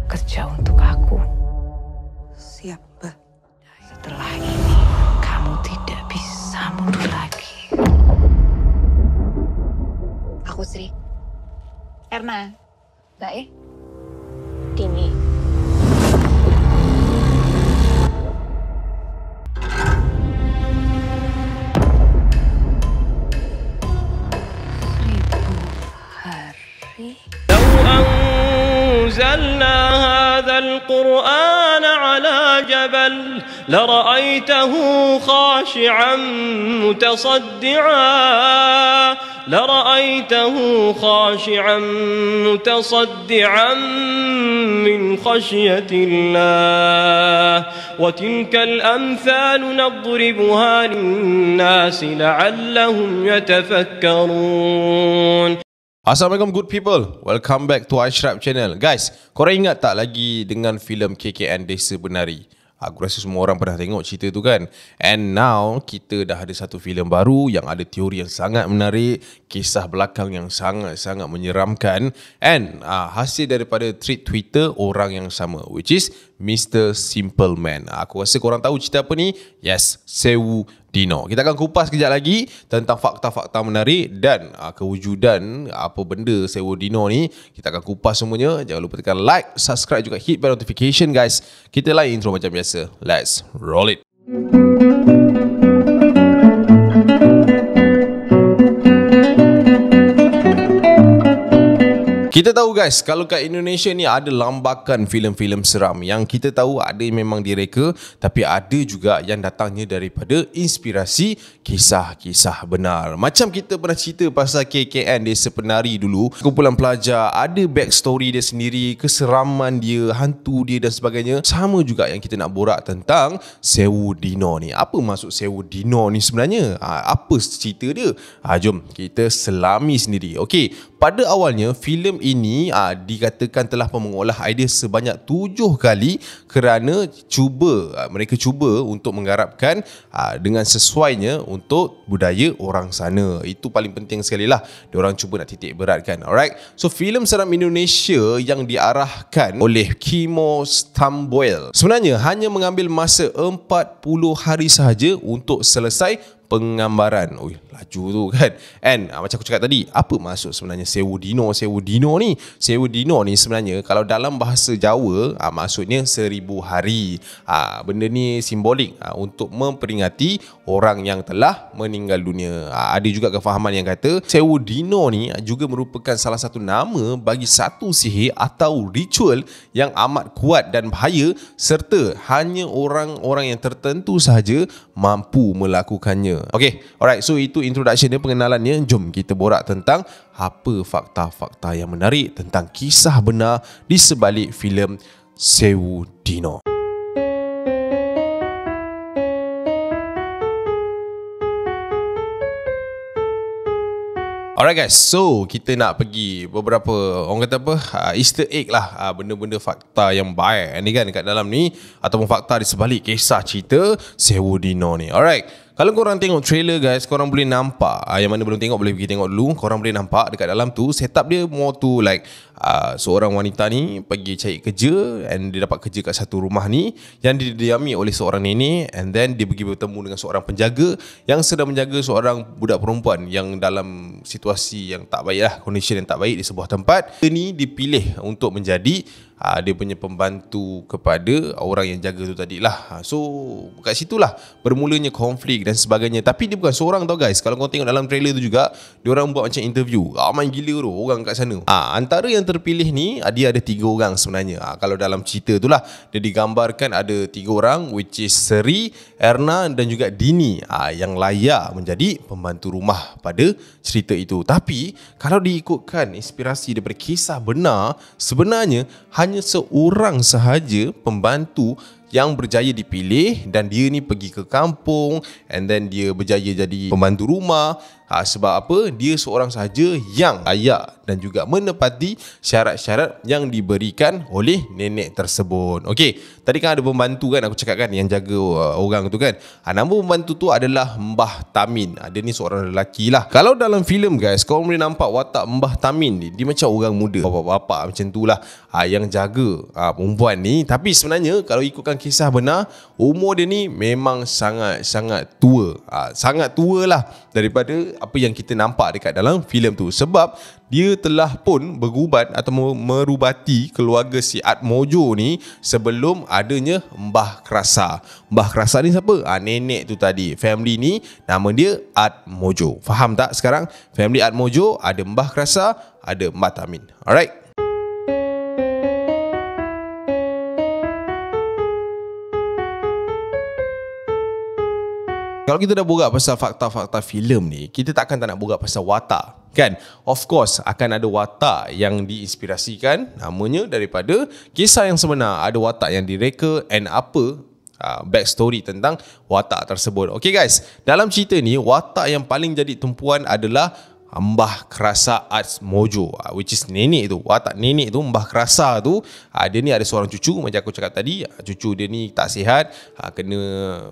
kerja untuk aku. Siap, Mbak. Setelah ini, kamu tidak bisa mundur lagi. Aku Sri. Erna. Mbak Dini. لو أنزلنا هذا القرآن على جبل لرأيته خاشعا متصدعا من خشية الله وتلك الأمثال نضربها للناس لعلهم يتفكرون. Assalamualaikum good people, welcome back to Ashraf channel. Guys, korang ingat tak lagi dengan filem KKN Desa Penari? Aku rasa semua orang pernah tengok cerita tu kan. And now kita dah ada satu filem baru yang ada teori yang sangat menarik, kisah belakang yang sangat-sangat menyeramkan, and hasil daripada tweet Twitter orang yang sama, which is Mr. Simple Man. Aku rasa korang tahu cerita apa ni? Yes, Sewu Dino. Kita akan kupas kejap lagi tentang fakta-fakta menarik dan kewujudan apa benda Sewu Dino ni. Kita akan kupas semuanya. Jangan lupa tekan like, subscribe juga hit bell notification guys. Kita lain intro macam biasa. Let's roll it. Kita tahu guys, kalau kat Indonesia ni ada lambakan filem-filem seram yang kita tahu ada yang memang direka, tapi ada juga yang datangnya daripada inspirasi kisah-kisah benar. Macam kita pernah cerita pasal KKN Desa Penari dulu, kumpulan pelajar ada backstory dia sendiri, keseraman dia, hantu dia dan sebagainya. Sama juga yang kita nak borak tentang Sewu Dino ni. Apa maksud Sewu Dino ni sebenarnya? Apa cerita dia? Jom kita selami sendiri. Okey, pada awalnya filem ini dikatakan telah mengolah idea sebanyak 7 kali kerana mereka cuba untuk menggarapkan dengan sesuainya untuk budaya orang sana. Itu paling penting sekali lah. Diorang cuba nak titik beratkan. Alright. So filem seram Indonesia yang diarahkan oleh Kimo Stamboel sebenarnya hanya mengambil masa 40 hari sahaja untuk selesai penggambaran. Ui, laju tu kan. And macam aku cakap tadi, apa maksud sebenarnya Sewu Dino ni? Sewu Dino ni sebenarnya kalau dalam bahasa Jawa maksudnya 1000 hari. Benda ni simbolik untuk memperingati orang yang telah meninggal dunia. Ada juga kefahaman yang kata Sewu Dino ni juga merupakan salah satu nama bagi satu sihir atau ritual yang amat kuat dan bahaya serta hanya orang-orang yang tertentu sahaja mampu melakukannya. Okay, alright, so itu introduction dia, pengenalannya. Jom kita borak tentang apa fakta-fakta yang menarik tentang kisah benar di sebalik filem Sewu Dino. Alright guys, so kita nak pergi beberapa orang kata apa Easter egg lah, benda-benda fakta yang baik ni kan dekat dalam ni, ataupun fakta di sebalik kisah cerita Sewu Dino ni. Alright, kalau korang tengok trailer guys, korang boleh nampak, yang mana belum tengok boleh pergi tengok dulu. Korang boleh nampak dekat dalam tu setup dia more to like seorang wanita ni pergi cari kerja, and dia dapat kerja kat satu rumah ni yang didiami oleh seorang nenek, and then dia pergi bertemu dengan seorang penjaga yang sedang menjaga seorang budak perempuan yang dalam situasi yang tak baik lah, condition yang tak baik di sebuah tempat. Dia ni dipilih untuk menjadi dia punya pembantu kepada orang yang jaga tu tadi lah. So kat situlah bermulanya konflik dan sebagainya. Tapi dia bukan seorang tau guys. Kalau kau tengok dalam trailer tu juga, dia orang buat macam interview. Ramai gila tu orang kat sana. Antara yang terpilih ni dia ada 3 orang sebenarnya. Kalau dalam cerita tu lah dia digambarkan ada 3 orang, which is Sri, Erna dan juga Dini, yang layak menjadi pembantu rumah pada cerita itu. Tapi kalau diikutkan inspirasi daripada kisah benar, sebenarnya hanya seorang sahaja pembantu yang berjaya dipilih, dan dia ni pergi ke kampung and then dia berjaya jadi pembantu rumah. Sebab apa? Dia seorang sahaja yang layak dan juga menepati syarat-syarat yang diberikan oleh nenek tersebut. Okey, tadi kan ada pembantu kan, aku cakap kan, yang jaga orang tu kan. Nama pembantu tu adalah Mbah Tamin. Dia ni seorang lelaki lah. Kalau dalam filem guys, kau boleh nampak watak Mbah Tamin ni, dia macam orang muda, bapak-bapak macam tu lah, yang jaga perempuan ni. Tapi sebenarnya kalau ikutkan kisah benar, umur dia ni memang sangat-sangat tua. Sangat tua lah daripada apa yang kita nampak dekat dalam filem tu. Sebab dia telah pun berubat atau merubati keluarga si Atmojo ni sebelum adanya Mbah Krasa. Mbah Krasa ni siapa? Nenek tu tadi. Family ni nama dia Atmojo. Faham tak sekarang? Family Atmojo, ada Mbah Krasa, ada Mbah Tamin. Alright. Kalau kita dah borak pasal fakta-fakta filem ni, kita takkan tak nak borak pasal watak, kan? Of course, akan ada watak yang diinspirasikan, namanya daripada kisah yang sebenar. Ada watak yang direka and apa backstory tentang watak tersebut. Okay guys, dalam cerita ni, watak yang paling jadi tumpuan adalah Mbah Krasa Atmojo, which is nenek tu. Watak nenek tu, Mbah Krasa tu, dia ni ada seorang cucu, macam aku cakap tadi. Cucu dia ni tak sihat, kena,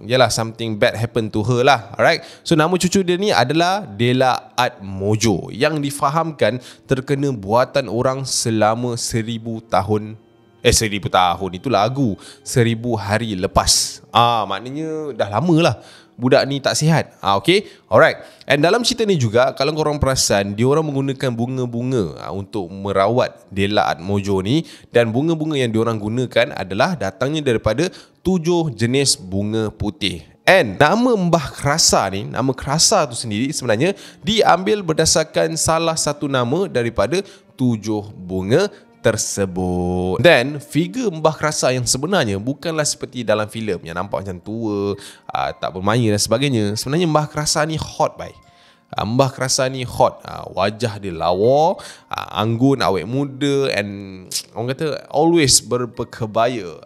yalah, something bad happen to her lah. Alright, so nama cucu dia ni adalah Dela Atmojo, yang difahamkan terkena buatan orang selama 1000 tahun. 1000 tahun itu lagu, 1000 hari lepas. Maknanya dah lama lah budak ni tak sihat. Okay, alright. And dalam cerita ni juga, kalau korang perasan, diorang menggunakan bunga-bunga untuk merawat Dela Atmojo ni. Dan bunga-bunga yang diorang gunakan adalah datangnya daripada 7 jenis bunga putih. And nama Mbah Krasa ni, nama Krasa tu sendiri sebenarnya diambil berdasarkan salah satu nama daripada 7 bunga tersebut. Dan figure Mbah Krasa yang sebenarnya bukanlah seperti dalam filem yang nampak macam tua, tak bermaya dan sebagainya. Sebenarnya Mbah Krasa ni hot, bye. Mbah Krasa ni hot, wajah dia lawa, anggun, awet muda, and orang kata always berkebaya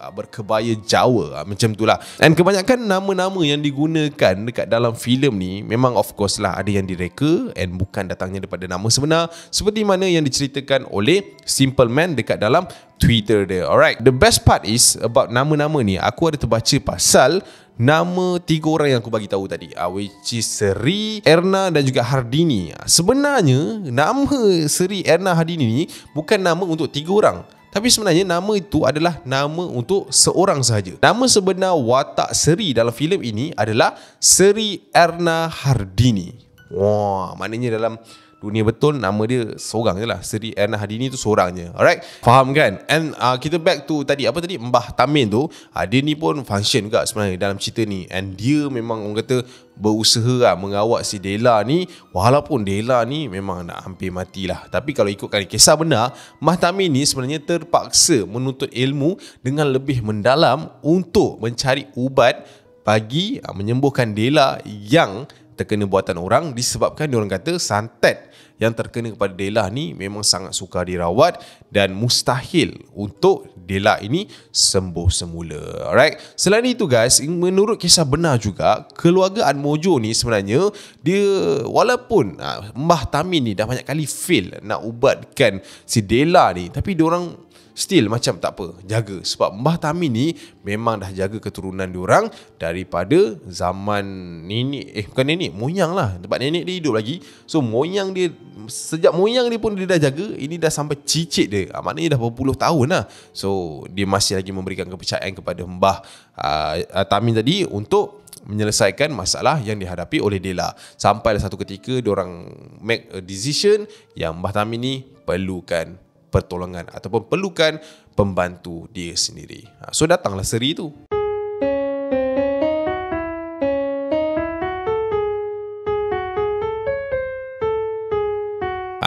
Jawa, macam tu lah. And kebanyakan nama-nama yang digunakan dekat dalam filem ni memang of course lah ada yang direka and bukan datangnya daripada nama sebenar, seperti mana yang diceritakan oleh Simple Man dekat dalam Twitter dia. Alright, the best part is about nama-nama ni, aku ada terbaca pasal nama 3 orang yang aku bagi tahu tadi, which is Seri, Erna dan juga Hardini. Sebenarnya nama Seri, Erna, Hardini ni bukan nama untuk 3 orang, tapi sebenarnya nama itu adalah nama untuk seorang sahaja. Nama sebenar watak Seri dalam filem ini adalah Seri Erna Hardini. Wah, maknanya dalam dunia betul nama dia seorang je lah, Seri Erna Hardini tu seorang je. Alright, faham kan? And kita back to tadi, apa tadi, Mbah Tamin tu, dia ni pun function juga sebenarnya dalam cerita ni. And dia memang orang kata berusaha mengawal si Dela ni, walaupun Dela ni memang nak hampir mati lah. Tapi kalau ikutkan kisah benar, Mbah Tamin ni sebenarnya terpaksa menuntut ilmu dengan lebih mendalam untuk mencari ubat bagi menyembuhkan Dela yang terkena buatan orang, disebabkan diorang kata santet yang terkena kepada Dela ni memang sangat sukar dirawat dan mustahil untuk Dela ini sembuh semula. Alright. Selain itu guys, menurut kisah benar juga, keluarga Atmojo ni sebenarnya dia, walaupun Mbah Tamin ni dah banyak kali fail nak ubatkan si Dela ni, tapi diorang still macam tak apa, jaga. Sebab Mbah Tamin ni memang dah jaga keturunan diorang daripada zaman nenek, bukan nenek, moyang lah. Tempat nenek dia hidup lagi, so moyang dia, sejak moyang dia pun dia dah jaga. Ini dah sampai cicit dia, maknanya dah berpuluh tahun lah. So dia masih lagi memberikan kepercayaan kepada Mbah Tamin tadi untuk menyelesaikan masalah yang dihadapi oleh Dela. Sampai satu ketika diorang make a decision yang Mbah Tamin ni perlukan pertolongan ataupun perlukan pembantu dia sendiri. So datanglah Seri tu.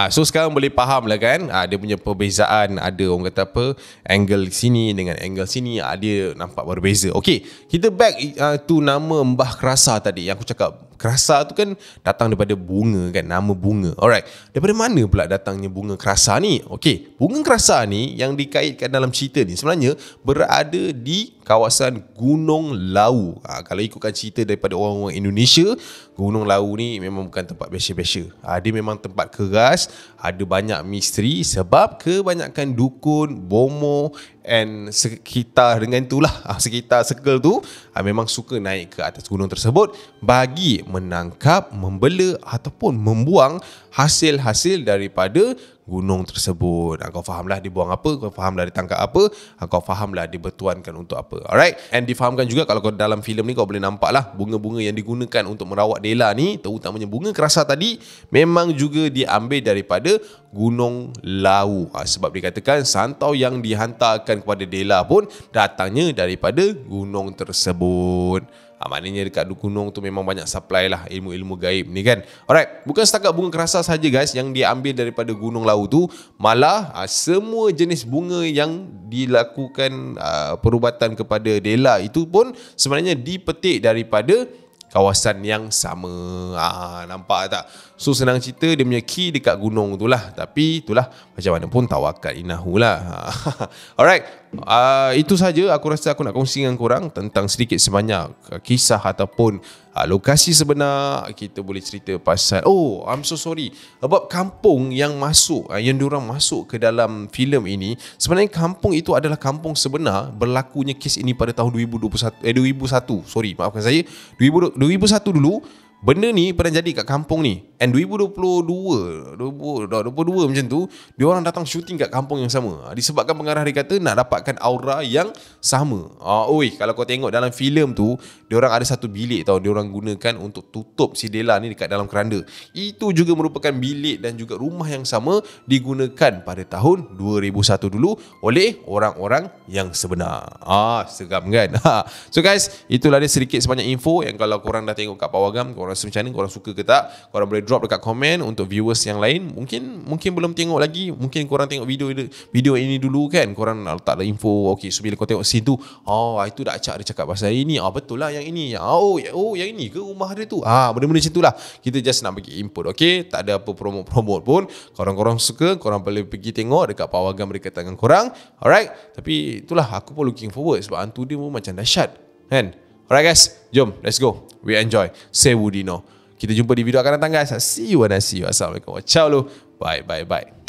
So sekarang boleh faham lah kan, dia punya perbezaan. Ada orang kata apa, angle sini dengan angle sini, dia nampak berbeza. Okay, kita back to nama Mbah Krasa tadi yang aku cakap. Kerasa tu kan datang daripada bunga kan, nama bunga. Alright, daripada mana pula datangnya bunga kerasa ni? Okey, bunga kerasa ni yang dikaitkan dalam cerita ni sebenarnya berada di kawasan Gunung Lawu. Kalau ikutkan cerita daripada orang-orang Indonesia, Gunung Lawu ni memang bukan tempat biasa-biasa. Dia memang tempat keras, ada banyak misteri sebab kebanyakan dukun, bomo and sekitar dengan itulah, sekitar circle tu memang suka naik ke atas gunung tersebut bagi menangkap, membela ataupun membuang hasil-hasil daripada gunung tersebut. Kau fahamlah dia buang apa, kau fahamlah dia tangkap apa, kau fahamlah dia bertuankan untuk apa. Alright, and difahamkan juga kalau kau dalam filem ni kau boleh nampak lah bunga-bunga yang digunakan untuk merawat Dela ni, terutamanya bunga kerasa tadi, memang juga diambil daripada Gunung Lawu. Sebab dikatakan santau yang dihantarkan kepada Dela pun datangnya daripada gunung tersebut. Maknanya dekat gunung tu memang banyak supply lah ilmu-ilmu gaib ni kan. Alright, bukan setakat bunga kerasa saja guys yang diambil daripada Gunung Lawu tu, malah semua jenis bunga yang dilakukan perubatan kepada Dela itu pun sebenarnya dipetik daripada kawasan yang sama. Nampak tak? So senang cerita dia punya key dekat gunung tu lah. Tapi itulah, macam mana pun tawakal inahu lah. Alright, itu saja aku rasa aku nak kongsi dengan korang tentang sedikit sebanyak kisah ataupun lokasi sebenar. Kita boleh cerita pasal, I'm so sorry about kampung yang masuk, yang diorang masuk ke dalam filem ini. Sebenarnya kampung itu adalah kampung sebenar. Berlakunya kes ini pada tahun 2001. Sorry, maafkan saya, 2001 dulu. Benda ni pernah jadi kat kampung ni. And 2022 macam tu, dia orang datang syuting kat kampung yang sama. Disebabkan pengarah dia kata nak dapatkan aura yang sama. Kalau kau tengok dalam filem tu, dia orang ada satu bilik tau, dia orang gunakan untuk tutup si Dela ni dekat dalam keranda. Itu juga merupakan bilik dan juga rumah yang sama digunakan pada tahun 2001 dulu oleh orang-orang yang sebenar. Seram kan? So guys, itulah dia sedikit sebanyak info yang kalau korang dah tengok kat Pawagam, korang rasa macam mana, korang suka ke tak, korang boleh drop dekat komen. Untuk viewers yang lain mungkin belum tengok lagi, mungkin korang tengok video ini dulu kan, korang tak ada info. Okay, so bila kau tengok scene tu, itu dah Acak dia cakap pasal ini, betul lah yang ini, yang ini ke rumah dia tu, benda-benda macam tu lah. Kita just nak bagi input. Okay, tak ada apa promote pun. Korang suka, korang boleh pergi tengok dekat Pawagam berkaitan dengan korang. Alright, tapi itulah aku pun looking forward sebab hantu dia pun macam dahsyat kan. Alright guys, jom let's go, we enjoy Sewu Dino. Kita jumpa di video akan datang guys. See you. Assalamualaikum. Ciao lu. Bye.